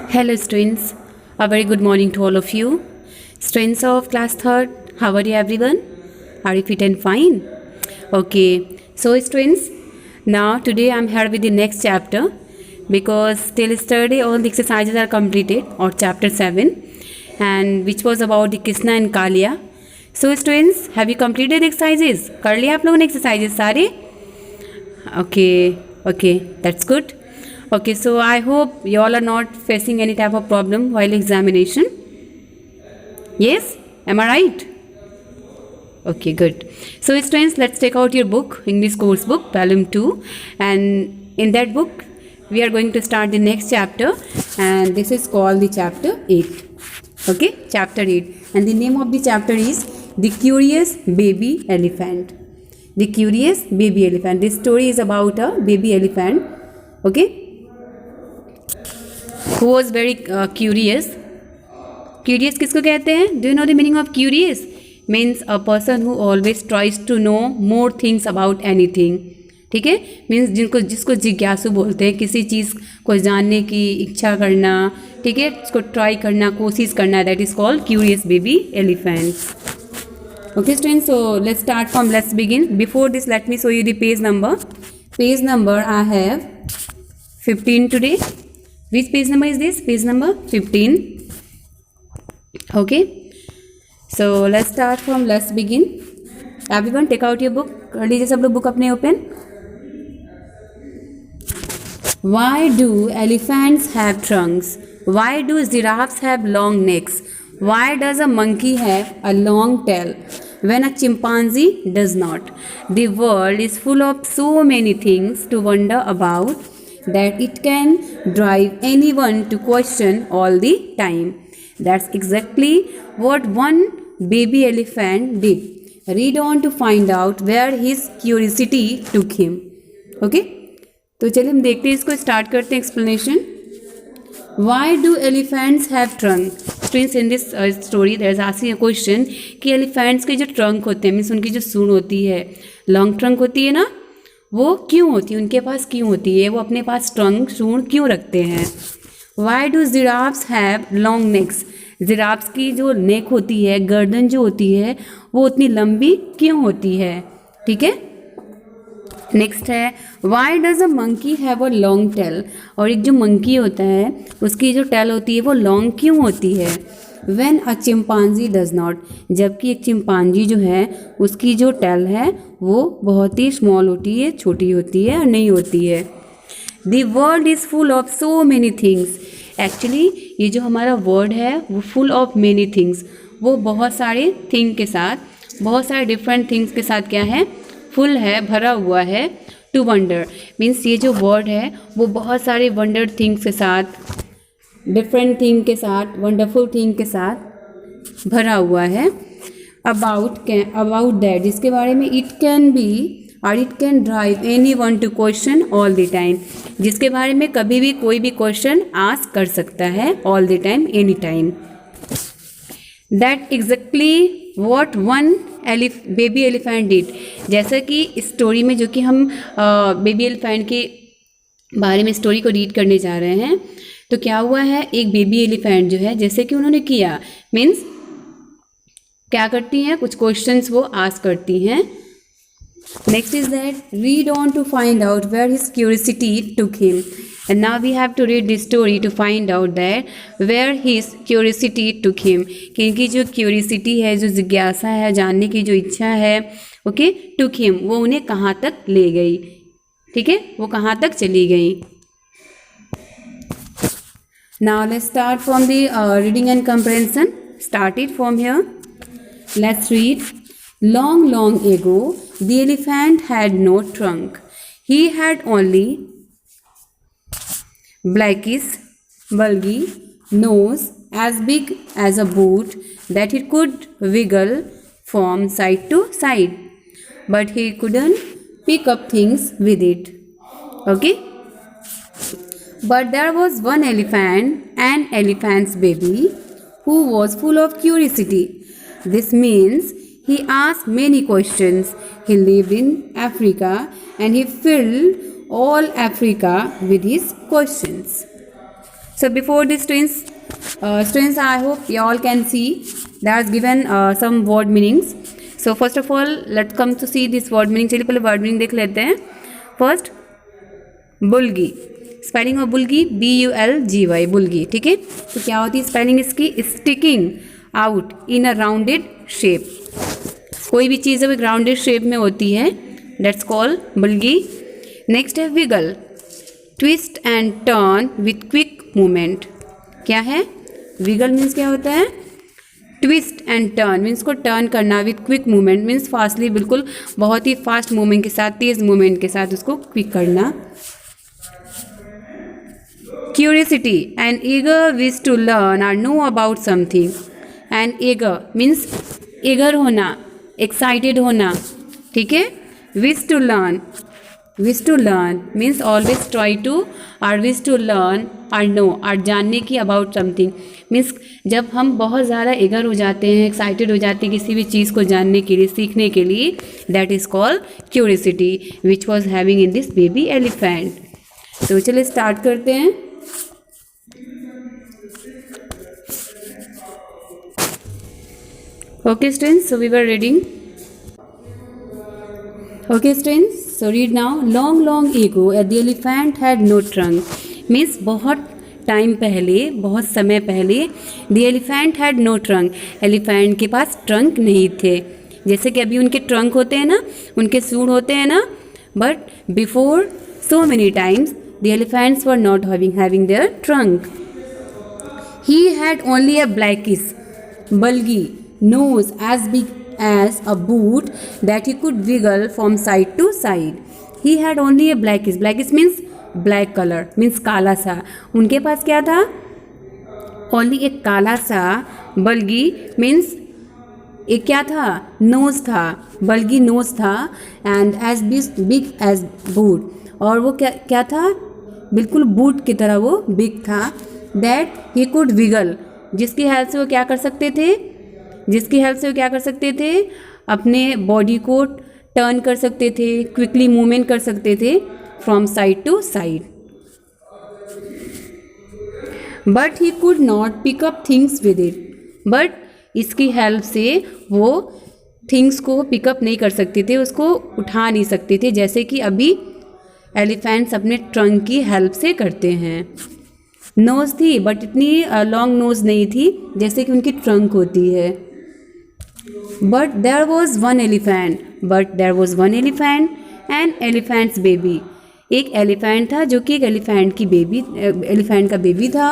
Hello students, a very good morning to all of you. Students of class 3rd, how are you everyone? Are you fit and fine? Okay, so students, now today I am here with the next chapter because till yesterday all the exercises are completed or chapter 7 and which was about the Krishna and Kalia. So students, have you completed the exercises? कर लिया आप लोगों ने exercises सारे? Okay, that's good. Okay, so I hope you all are not facing any type of problem while examination. Yes, am I right? Okay, good. So students, let's take out your book, English course book, volume 2, and in that book we are going to start the next chapter, and this is called the chapter 8. Okay, chapter 8, and the name of the chapter is The Curious Baby Elephant. The Curious Baby Elephant. This story is about a baby elephant, okay, who was very curious. Curious किसको कहते हैं? Do you know the meaning of curious? Means a person who always tries to know more things about anything. ठीक है, means जिसको जिज्ञासु बोलते हैं, किसी चीज़ को जानने की इच्छा करना, ठीक है, उसको ट्राई करना, कोशिश करना, that is called curious baby elephant. Okay students, so let's begin. Before this, let me show you the page number. Page number I have 15 today. Which page number is this? Page number 15. Okay, so let's begin. Everyone take out your book. कर लीजिए सब लोग book अपने open. Why do elephants have trunks? Why do giraffes have long necks? Why does a monkey have a long tail when a chimpanzee does not? The world is full of so many things to wonder about that it can drive anyone to question all the time. That's exactly what one baby elephant did. Read on to find out where his curiosity took him. Okay? तो चलिए हम देखते हैं, इसको start करते हैं explanation. Why do elephants have trunk? Students, in this story there is asking a question कि elephants के जो ट्रंक होते हैं, मीन्स उनकी जो सूंड होती है, लॉन्ग ट्रंक होती है ना, वो क्यों होती है, उनके पास क्यों होती है, वो अपने पास ट्रंक सूंड क्यों रखते हैं. Why do giraffes have long necks? Giraffes की जो नेक होती है, गर्दन जो होती है, वो उतनी लंबी क्यों होती है. ठीक है, नेक्स्ट है why does a monkey have a long tail. और एक जो मंकी होता है उसकी जो टेल होती है वो लॉन्ग क्यों होती है. When a chimpanzee does not. जबकि एक चिंपांजी जो है उसकी जो टेल है वो बहुत ही स्मॉल होती है, छोटी होती है और नहीं होती है. The world is full of so many things. Actually ये जो हमारा वर्ड है वो फुल ऑफ मैनी थिंग्स, वो बहुत सारे थिंग के साथ, बहुत सारे डिफरेंट थिंग्स के साथ क्या है, फुल है, भरा हुआ है. टू वंडर मीन्स ये जो वर्ड है वो बहुत सारे वंडर थिंग्स के साथ, डिफरेंट थिंग के साथ, वंडरफुल थिंग के साथ भरा हुआ है. अबाउट दैट, जिसके बारे में इट कैन बी और it can drive any one two question all the time, जिसके बारे में कभी भी कोई भी क्वेश्चन आस्क कर सकता है, all the time, any time. That exactly what one baby elephant did. जैसा कि स्टोरी में जो कि हम बेबी एलिफेंट के बारे में स्टोरी को रीड करने जा रहे हैं, तो क्या हुआ है, एक बेबी एलिफेंट जो है जैसे कि उन्होंने किया, मीन्स क्या करती हैं, कुछ क्वेश्चंस वो आस्क करती हैं. Next is that read on to find out where his curiosity took him. And now we have to read this story to find out that where his curiosity took him. कि इनकी जो curiosity है, जो जिज्ञासा है, जानने की जो इच्छा है, ओके, took him, वो उन्हें कहाँ तक ले गई. ठीक है, वो कहाँ तक चली गई. Now let's start from the reading and comprehension. Start it from here. Let's read. Long, long ago, the elephant had no trunk. He had only blackish, bulgy nose as big as a boot that he could wiggle from side to side, but he couldn't pick up things with it. Okay? But there was one elephant, an elephant's baby, who was full of curiosity. This means He asked many questions. He lived in Africa and he filled all Africa with his questions. So before this students, I hope you all can see that's given some word meanings. So first of all, let's come to see this word meaning. चलिए पहले word meaning देख लेते हैं. First, bulgy. Spelling of bulgy BULGY, bulgy. ठीक है, तो क्या होती है स्पेलिंग इसकी? Sticking out in a rounded shape. कोई भी चीज़ अगर राउंडेड शेप में होती है, दैट्स कॉल्ड बुल्गी. नेक्स्ट है wiggle. Twist and turn with quick movement. क्या है विगल? मीन्स क्या होता है? ट्विस्ट एंड टर्न मीन्स को टर्न करना, with quick movement means fastly, बिल्कुल बहुत ही फास्ट मूवमेंट के साथ, तेज मूवमेंट के साथ उसको क्विक करना. Curiosity and eager wish to learn और know about something. And eager means eager होना, एक्साइटेड होना. ठीक है. Wish to learn means always try to, और विश टू लर्न और नो और जानने की अबाउट समथिंग मीन्स जब हम बहुत ज़्यादा ईगर हो जाते हैं, एक्साइटेड हो जाते हैं किसी भी चीज़ को जानने के लिए, सीखने के लिए, that is called curiosity which was having in this baby elephant. तो चलिए स्टार्ट करते हैं. Okay students, so we were reading. Okay students, so read now. Long ago, the elephant had no trunk. Means बहुत time पहले, बहुत समय पहले, the elephant had no trunk. Elephant के पास ट्रंक नहीं थे. जैसे कि अभी उनके ट्रंक होते हैं ना, उनके सूंड होते हैं ना, but before so many times the elephants were not having their trunk. He had only a blackish, bulgy nose as big as a boot that he could wiggle from side to side. He had only a blackish. Blackish means black color, means काला सा. उनके पास क्या था? only एक काला सा. बल्गी means एक क्या था? नोज था, बल्गी नोज था. And as big as boot, और वो क्या था? बिल्कुल बूट की तरह वो बिग था. दैट ही कुड विगल, जिसकी हेल्प से वो क्या कर सकते थे? अपने बॉडी को टर्न कर सकते थे, क्विकली मूवमेंट कर सकते थे from side to side. But he could not pick up things with it. But इसकी हेल्प से वो थिंग्स को पिकअप नहीं कर सकते थे, उसको उठा नहीं सकते थे, जैसे कि अभी एलिफेंट्स अपने ट्रंक की हेल्प से करते हैं. नोज़ थी बट इतनी लॉन्ग नोज़ नहीं थी जैसे कि उनकी ट्रंक होती है. But there was one elephant and elephants baby. एक एलिफेंट था जो कि एक एलिफेंट का बेबी था.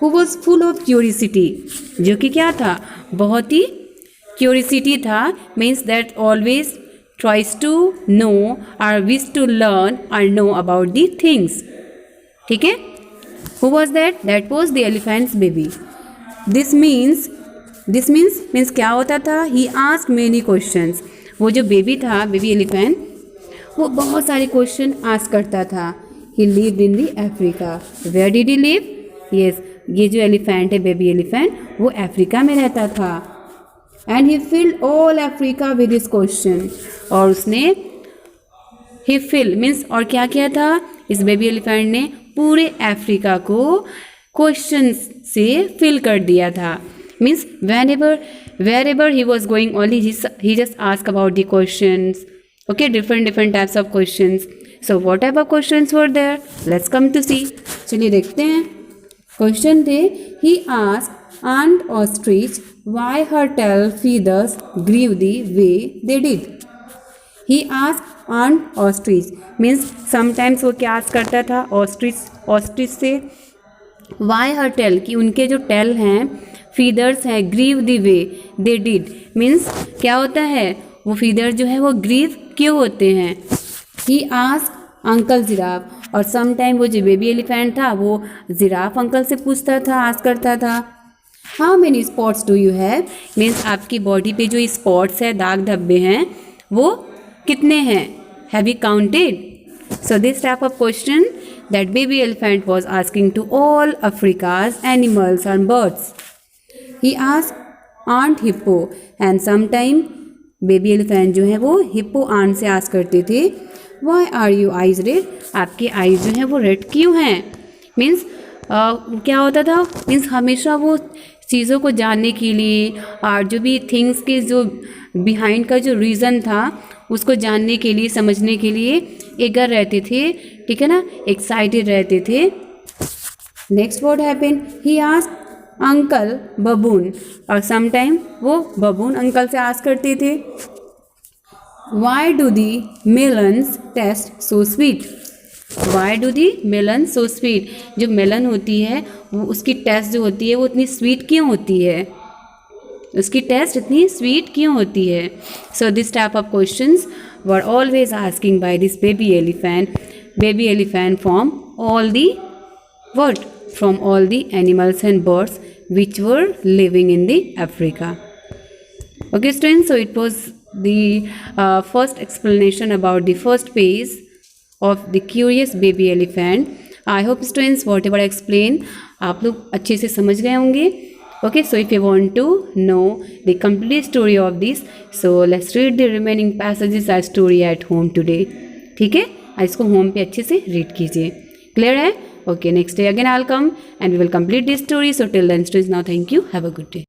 Who was full of curiosity, जो कि क्या था? बहुत ही क्यूरियसिटी था. Means that always tries to know और विश टू लर्न और नो अबाउट दी थिंग्स. ठीक है. Who was that? That was the elephant's baby. This means क्या होता था? He asked many questions. वो जो बेबी था, बेबी एलिफेंट, वो बहुत सारे क्वेश्चन आस्क करता था. He lived in the Africa. Where did he live? Yes, ये जो एलिफेंट है, बेबी एलिफेंट, वो अफ्रीका में रहता था. And he filled all Africa with his question. और उसने he filled means और क्या किया था? इस बेबी एलिफेंट ने पूरे अफ्रीका को क्वेश्चन से फिल कर दिया था. Means wherever he was going, only he just asked about the questions. Okay, different types of questions. So what type of questions were there? Let's come to see. चलिए देखते हैं. Question थे. He asked Aunt Ostrich why her tail feathers grew the way they did. He asked Aunt Ostrich means sometimes वो क्या ask करता था? Ostrich से. Why her tail, कि उनके जो टेल हैं, फीदर्स हैं, grieve the way they did means क्या होता है? वो फीदर जो है वो ग्रीव क्यों होते हैं? He asked अंकल जिराफ, और समटाइम वो जो बेबी एलिफेंट था वो जिराफ अंकल से पूछता था, आस्क करता था. How many spots do you have means आपकी बॉडी पे जो स्पॉट्स है, दाग धब्बे हैं, वो कितने हैं? Have you counted? So this type of question that baby elephant was asking to all Africa's animals and birds. He asked Aunt Hippo and sometime baby elephant जो है वो हिप्पो आंट से आस्क करते थे why are you eyes red, आपके eyes जो हैं वो रेड क्यों हैं। मीन्स क्या होता था, मीन्स हमेशा वो चीज़ों को जानने के लिए और जो भी थिंग्स के जो बिहाइंड का जो रीज़न था उसको जानने के लिए, समझने के लिए एगर रहते थे, ठीक है ना, एक्साइटेड रहते थे। Next what happened, he asked uncle baboon, और समटाइम वो बबून अंकल से आस्क करते थे why do the melons taste so sweet, why do the melon so sweet, जो मेलन होती है वो उसकी टेस्ट जो होती है वो इतनी स्वीट क्यों होती है, उसकी टेस्ट इतनी स्वीट क्यों होती है। So this type of questions were always asking by this baby elephant from all the what, from all the animals and birds which were living in the Africa. Okay students, so it was the first explanation about the first page of the curious baby elephant. I hope students whatever I explained आप लोग अच्छे से समझ गए होंगे. Okay, so if you want to know the complete story of this, so let's read the remaining passages as story at home today. ठीक है, इसको होम पे अच्छे से रीड कीजिए. क्लियर है? Okay, next day again I'll come and we will complete this story. So till then students, now thank you. Have a good day.